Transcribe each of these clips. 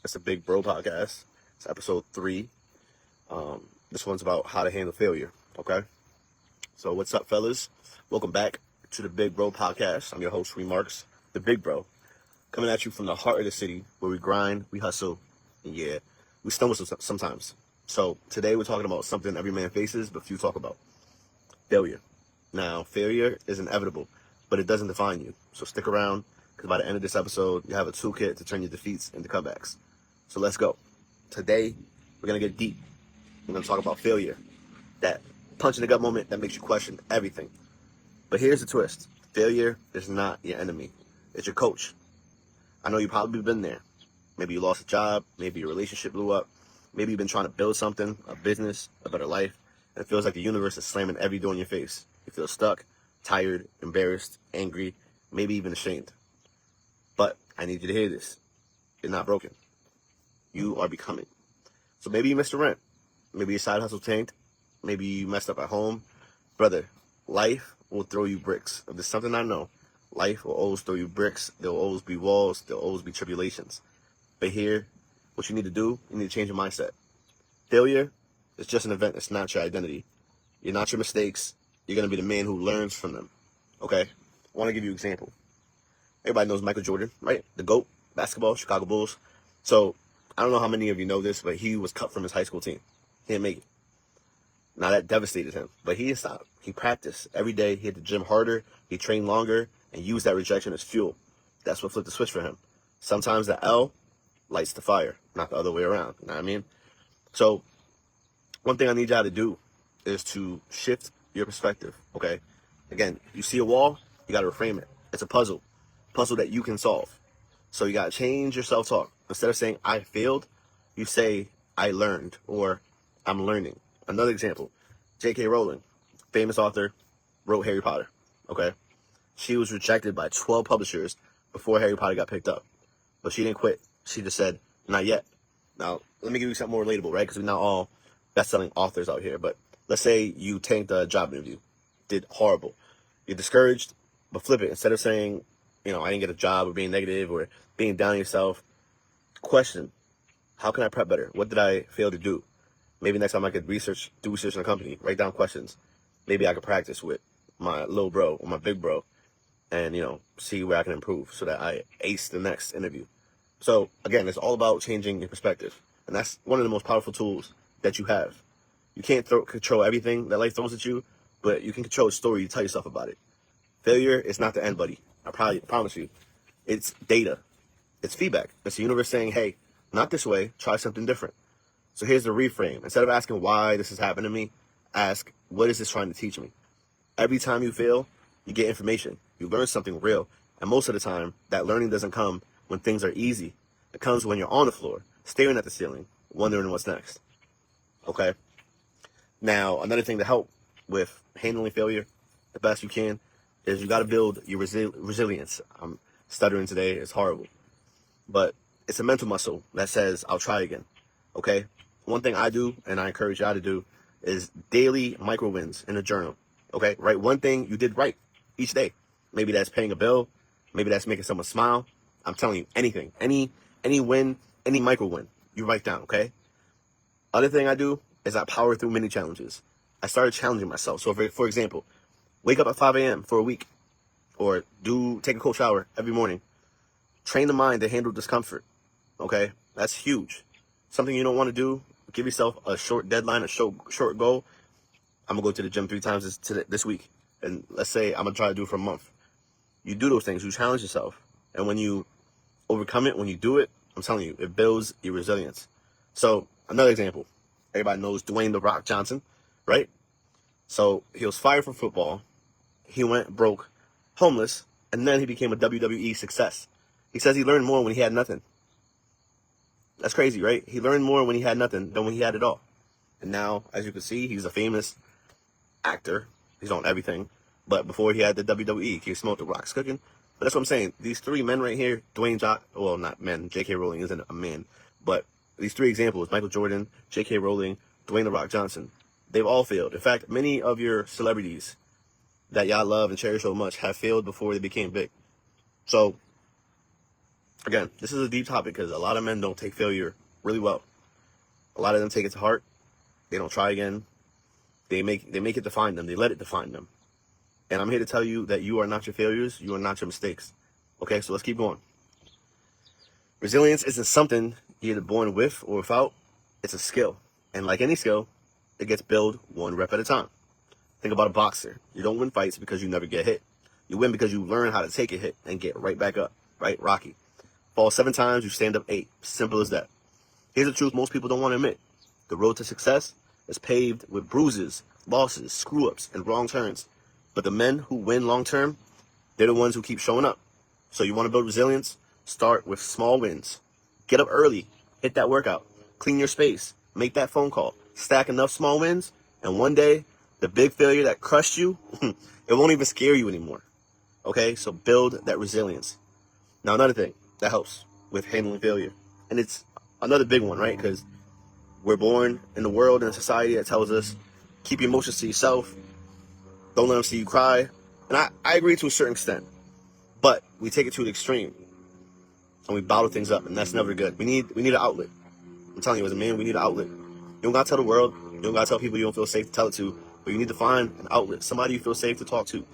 It's a Big Bro podcast. It's episode 3. This one's about how to handle failure. Okay. So what's up, fellas? Welcome back to the Big Bro podcast. I'm your host, Remarks, the Big Bro, coming at you from the heart of the city where we grind, we hustle, and yeah, we stumble sometimes. So today we're talking about something every man faces, but few talk about: failure. Now, failure is inevitable, but it doesn't define you. So stick around, because by the end of this episode, you have a toolkit to turn your defeats into comebacks. So let's go. Today, we're going to get deep. We're going to talk about failure, that punch in the gut moment that makes you question everything. But here's the twist. Failure is not your enemy. It's your coach. I know you've probably been there. Maybe you lost a job. Maybe your relationship blew up. Maybe you've been trying to build something, a business, a better life, and it feels like the universe is slamming every door in your face. You feel stuck, tired, embarrassed, angry, maybe even ashamed. But I need you to hear this. You're not broken. You are becoming. So maybe you missed the rent. Maybe your side hustle tanked. Maybe you messed up at home. Brother, life will throw you bricks. If there's something I know, life will always throw you bricks. There will always be walls. There will always be tribulations. But here, what you need to do, you need to change your mindset. Failure is just an event. It's not your identity. You're not your mistakes. You're going to be the man who learns from them. Okay? I want to give you an example. Everybody knows Michael Jordan, right? The GOAT, basketball, Chicago Bulls. So, I don't know how many of you know this, but he was cut from his high school team. He didn't make it. Now, that devastated him. But he didn't stop. He practiced every day. He hit the gym harder. He trained longer and used that rejection as fuel. That's what flipped the switch for him. Sometimes the L lights the fire, not the other way around. You know what I mean? So, one thing I need y'all to do is to shift your perspective, okay? Again, you see a wall, you got to reframe it. It's a puzzle that you can solve. So you got to change your self-talk. Instead of saying, I failed, you say, I learned, or I'm learning. Another example, J.K. Rowling, famous author, wrote Harry Potter, okay? She was rejected by 12 publishers before Harry Potter got picked up. But she didn't quit. She just said, not yet. Now, let me give you something more relatable, right? Because we're not all best-selling authors out here. But let's say you tanked a job interview, did horrible. You're discouraged, but flip it. Instead of saying, I didn't get a job, or being negative, or being down on yourself, question, how can I prep better? What did I fail to do? Maybe next time I could do research in a company, write down questions. Maybe I could practice with my little bro or my big bro and, see where I can improve so that I ace the next interview. So, again, it's all about changing your perspective. And that's one of the most powerful tools that you have. You can't control everything that life throws at you, but you can control the story you tell yourself about it. Failure is not the end, buddy. I promise you. It's data. It's feedback. It's the universe saying, hey, not this way. Try something different. So here's the reframe. Instead of asking why this is happening to me, ask, what is this trying to teach me? Every time you fail, you get information. You learn something real. And most of the time, that learning doesn't come when things are easy. It comes when you're on the floor, staring at the ceiling, wondering what's next. Okay? Now, another thing to help with handling failure the best you can is you got to build your resilience. I'm stuttering today. It's horrible. But it's a mental muscle that says, I'll try again. Okay? One thing I do, and I encourage y'all to do, is daily micro wins in a journal. Okay? Write one thing you did right each day. Maybe that's paying a bill. Maybe that's making someone smile. I'm telling you, anything. Any win, any micro win, you write down, okay? Other thing I do is I power through mini challenges. I started challenging myself. So, for example, wake up at 5 a.m. for a week, or take a cold shower every morning. Train the mind to handle discomfort, okay? That's huge. Something you don't want to do, give yourself a short deadline, a short goal. I'm going to go to the gym 3 times this week, and let's say I'm going to try to do it for a month. You do those things, you challenge yourself, and when you overcome it, when you do it, I'm telling you, it builds your resilience. So, another example. Everybody knows Dwayne "The Rock" Johnson, right? So, he was fired from football. He went broke, homeless, and then he became a WWE success. He says he learned more when he had nothing. That's crazy, right? He learned more when he had nothing than when he had it all. And now, as you can see, he's a famous actor. He's on everything. But before he had the WWE, he smoked The Rock's cooking. But that's what I'm saying. These 3 men right here, not men, J.K. Rowling isn't a man. But these 3 examples, Michael Jordan, J.K. Rowling, Dwayne "The Rock" Johnson, they've all failed. In fact, many of your celebrities that y'all love and cherish so much have failed before they became big. So, Again, this is a deep topic because a lot of men don't take failure really well. A lot of them take it to heart. They don't try again. They make it define them. They let it define them. And I'm here to tell you that you are not your failures. You are not your mistakes. Okay, so let's keep going. Resilience isn't something you're either born with or without. It's a skill. And like any skill, it gets built one rep at a time. Think about a boxer. You don't win fights because you never get hit. You win because you learn how to take a hit and get right back up. Right? Rocky. Fall 7 times, you stand up 8. Simple as that. Here's the truth most people don't want to admit. The road to success is paved with bruises, losses, screw-ups, and wrong turns. But the men who win long-term, they're the ones who keep showing up. So you want to build resilience? Start with small wins. Get up early. Hit that workout. Clean your space. Make that phone call. Stack enough small wins. And one day, the big failure that crushed you, it won't even scare you anymore. Okay? So build that resilience. Now, another thing that helps with handling failure. And it's another big one, right? Because we're born in a world and a society that tells us, keep your emotions to yourself. Don't let them see you cry. And I agree to a certain extent. But we take it to the extreme. And we bottle things up. And that's never good. We need an outlet. I'm telling you, as a man, we need an outlet. You don't got to tell the world. You don't got to tell people you don't feel safe to tell it to. But you need to find an outlet. Somebody you feel safe to talk to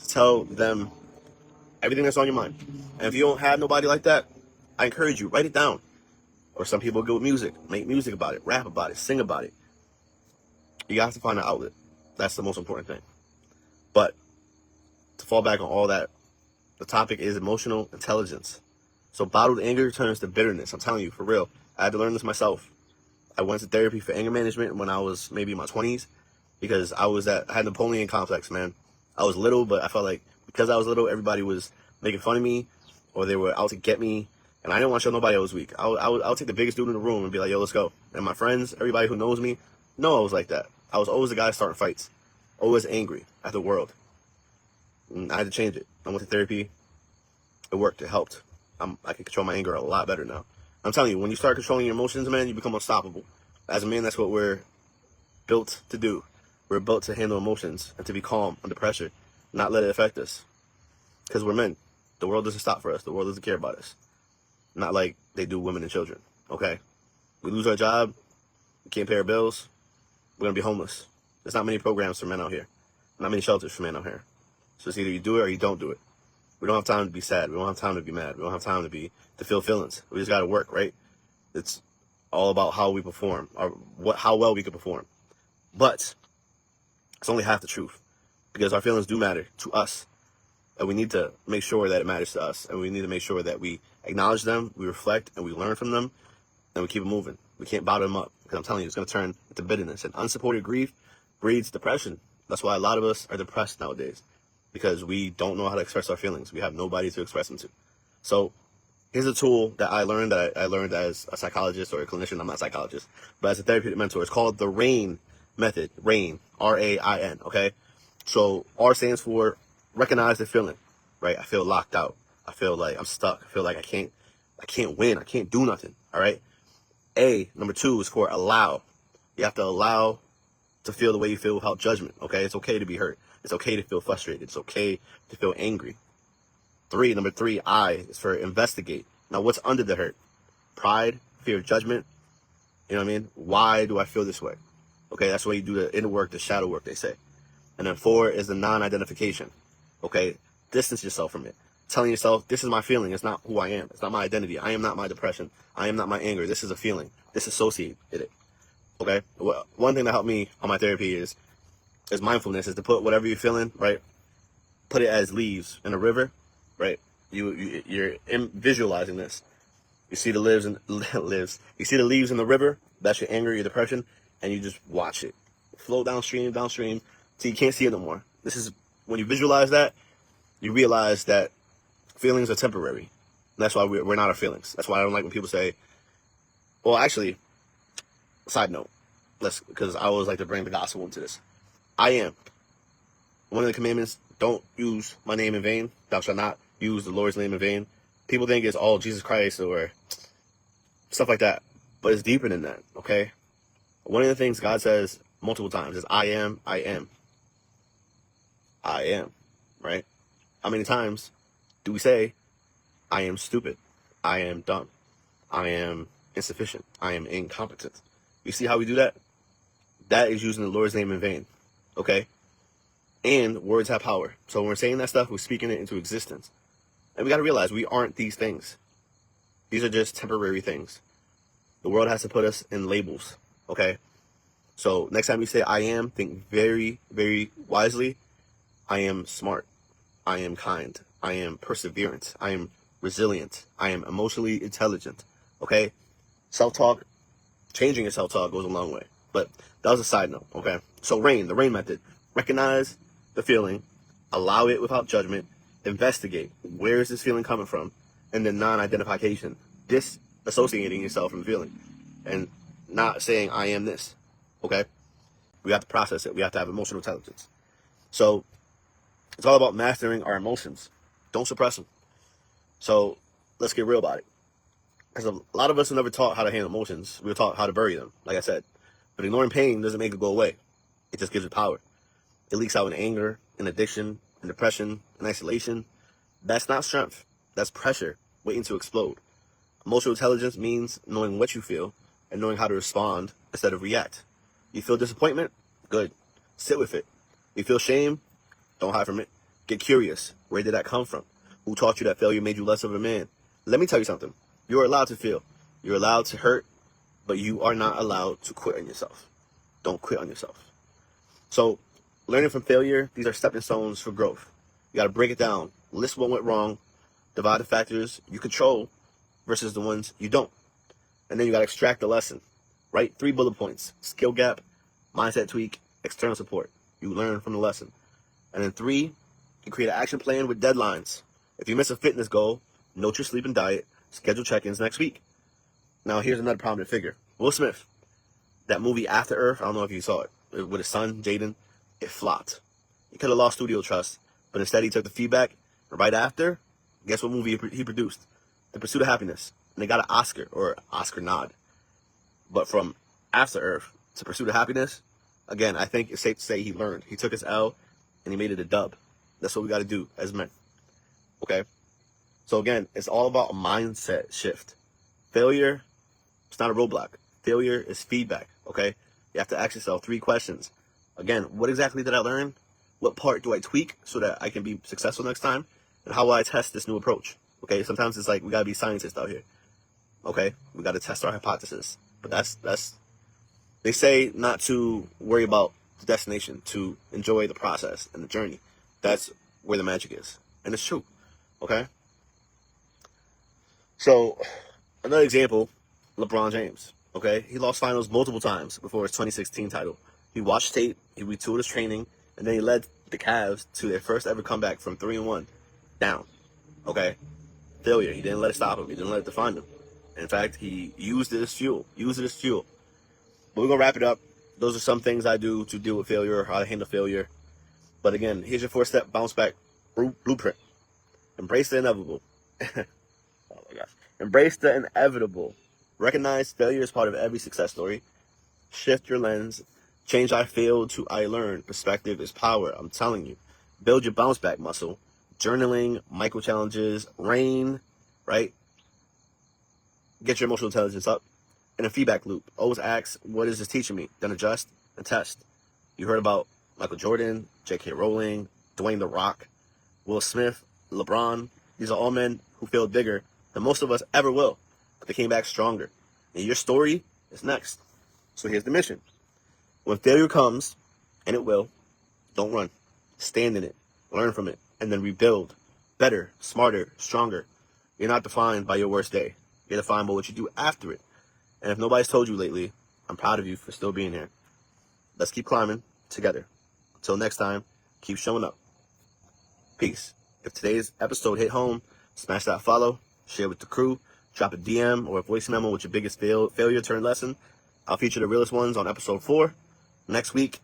tell them everything that's on your mind. And if you don't have nobody like that, I encourage you, write it down. Or some people go with music. Make music about it. Rap about it. Sing about it. You have to find an outlet. That's the most important thing. But to fall back on all that, the topic is emotional intelligence. So bottled anger turns to bitterness. I'm telling you, for real. I had to learn this myself. I went to therapy for anger management when I was maybe in my 20s because I had Napoleon complex, man. I was little, but I felt like because I was little, everybody was making fun of me or they were out to get me. And I didn't want to show nobody I was weak. I would take the biggest dude in the room and be like, yo, let's go. And my friends, everybody who knows me, know I was like that. I was always the guy starting fights. Always angry at the world. And I had to change it. I went to therapy. It worked. It helped. I can control my anger a lot better now. I'm telling you, when you start controlling your emotions, man, you become unstoppable. As a man, that's what we're built to do. We're built to handle emotions and to be calm under pressure, not let it affect us. Because we're men. The world doesn't stop for us. The world doesn't care about us. Not like they do women and children, okay? We lose our job, we can't pay our bills, we're going to be homeless. There's not many programs for men out here. Not many shelters for men out here. So it's either you do it or you don't do it. We don't have time to be sad. We don't have time to be mad. We don't have time to feel feelings. We just got to work, right? It's all about how we perform, or how well we can perform. But it's only half the truth because our feelings do matter to us. And we need to make sure that it matters to us. And we need to make sure that we acknowledge them, we reflect, and we learn from them, and we keep it moving. We can't bottle them up because I'm telling you, it's going to turn into bitterness. And unsupported grief breeds depression. That's why a lot of us are depressed nowadays because we don't know how to express our feelings. We have nobody to express them to. So here's a tool that I learned as a psychologist or a clinician. I'm not a psychologist, but as a therapeutic mentor. It's called the RAIN method. RAIN, R-A-I-N, okay? So R stands for recognize the feeling, right? I feel locked out. I feel like I'm stuck. I feel like I can't win. I can't do nothing, all right? A, number 2, is for allow. You have to allow to feel the way you feel without judgment, okay? It's okay to be hurt. It's okay to feel frustrated. It's okay to feel angry. Number 3, I, is for investigate. Now, what's under the hurt? Pride, fear of judgment. You know what I mean? Why do I feel this way? Okay, that's where you do the inner work, the shadow work, they say. And then 4 is the non-identification. Okay, distance yourself from it. Telling yourself, this is my feeling. It's not who I am. It's not my identity. I am not my depression. I am not my anger. This is a feeling. Disassociate it. Okay? Well, one thing that helped me on my therapy is mindfulness, is to put whatever you're feeling, right? Put it as leaves in a river, right? You're visualizing this. You see the You see the leaves in the river. That's your anger, your depression, and you just watch it flow downstream, till you can't see it no more. This is when you visualize that, you realize that feelings are temporary. And that's why we're not our feelings. That's why I don't like when people say, well, actually, side note, because I always like to bring the gospel into this. I am. One of the commandments, don't use my name in vain. Thou shalt not use the Lord's name in vain. People think it's all Jesus Christ or stuff like that. But it's deeper than that, okay? One of the things God says multiple times is, I am, I am. I am, right? How many times do we say, I am stupid? I am dumb. I am insufficient. I am incompetent. You see how we do that? That is using the Lord's name in vain. Okay? And words have power. So when we're saying that stuff, we're speaking it into existence. And we got to realize we aren't these things. These are just temporary things. The world has to put us in labels. Okay? So next time you say I am, think very, very wisely. I am smart. I am kind. I am perseverant. I am resilient. I am emotionally intelligent. Okay? Self-talk, changing your self-talk goes a long way. But that was a side note. Okay? So the RAIN method. Recognize the feeling. Allow it without judgment. Investigate. Where is this feeling coming from? And then non-identification. Disassociating yourself from the feeling. And not saying I am this. Okay? We have to process it. We have to have emotional intelligence. So it's all about mastering our emotions. Don't suppress them. So let's get real about it. Because a lot of us were never taught how to handle emotions. We were taught how to bury them, like I said. But ignoring pain doesn't make it go away. It just gives it power. It leaks out in anger, in addiction, in depression, in isolation. That's not strength. That's pressure waiting to explode. Emotional intelligence means knowing what you feel and knowing how to respond instead of react. You feel disappointment? Good. Sit with it. You feel shame? Don't hide from it. Get curious. Where did that come from? Who taught you that failure made you less of a man? Let me tell you something. You are allowed to feel. You're allowed to hurt, but you are not allowed to quit on yourself. Don't quit on yourself. So, learning from failure, these are stepping stones for growth. You got to break it down. List what went wrong. Divide the factors you control versus the ones you don't. And then you got to extract the lesson. Write 3 bullet points. Skill gap, mindset tweak, external support. You learn from the lesson. And then 3, you create an action plan with deadlines. If you miss a fitness goal, note your sleep and diet. Schedule check-ins next week. Now, here's another prominent figure. Will Smith. That movie After Earth, I don't know if you saw it, with his son, Jaden, it flopped. He could have lost studio trust, but instead he took the feedback. Right after, guess what movie he produced? The Pursuit of Happiness. And they got an Oscar, or Oscar nod. But from After Earth to Pursuit of Happiness, again, I think it's safe to say he learned. He took his L, and he made it a dub. That's what we got to do as men. Okay? So again, it's all about a mindset shift. Failure, it's not a roadblock. Failure is feedback, okay? You have to ask yourself 3 questions. Again, what exactly did I learn? What part do I tweak so that I can be successful next time? And how will I test this new approach? Okay, sometimes it's like we got to be scientists out here. Okay? We got to test our hypothesis. But that's they say not to worry about the destination, to enjoy the process and the journey. That's where the magic is. And it's true. Okay? So, another example, LeBron James, okay? He lost finals multiple times before his 2016 title. He watched tape, he retooled his training, and then he led the Cavs to their first ever comeback from 3-1 down, okay? Failure, he didn't let it stop him, he didn't let it define him. In fact, he used it as fuel, But we're going to wrap it up. Those are some things I do to deal with failure, how to handle failure. But again, here's your 4-step bounce back blueprint. Embrace the inevitable. Oh my gosh. Embrace the inevitable. Recognize failure is part of every success story. Shift your lens. Change I failed to I learned. Perspective is power. I'm telling you. Build your bounce back muscle. Journaling, micro challenges, RAIN, right? Get your emotional intelligence up. And a feedback loop. Always ask, what is this teaching me? Then adjust and test. You heard about Michael Jordan, J.K. Rowling, Dwayne The Rock, Will Smith, LeBron. These are all men who failed bigger than most of us ever will. But they came back stronger. And your story is next. So here's the mission. When failure comes, and it will, don't run. Stand in it. Learn from it. And then rebuild. Better, smarter, stronger. You're not defined by your worst day. You're defined by what you do after it. And if nobody's told you lately, I'm proud of you for still being here. Let's keep climbing together. Until next time, keep showing up. Peace. If today's episode hit home, smash that follow, share with the crew, drop a DM or a voice memo with your biggest failure turned lesson. I'll feature the realest ones on episode 4 next week.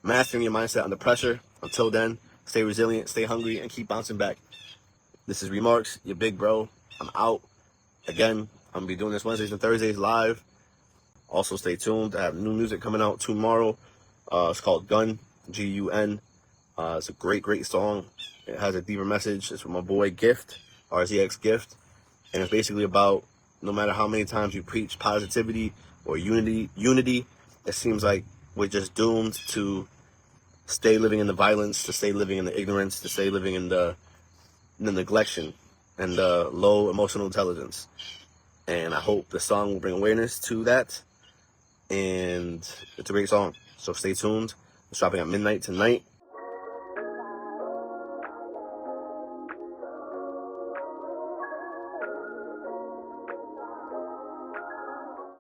Mastering your mindset under pressure. Until then, stay resilient, stay hungry, and keep bouncing back. This is Remarks, your big bro. I'm out. Again, I'm going to be doing this Wednesdays and Thursdays live. Also, stay tuned. I have new music coming out tomorrow. It's called Gun, G-U-N. It's a great, great song. It has a deeper message. It's from my boy Gift, RZX Gift. And it's basically about no matter how many times you preach positivity or unity, it seems like we're just doomed to stay living in the violence, to stay living in the ignorance, to stay living in the neglection and the low emotional intelligence. And I hope the song will bring awareness to that. And it's a great song. So stay tuned. It's dropping at midnight tonight.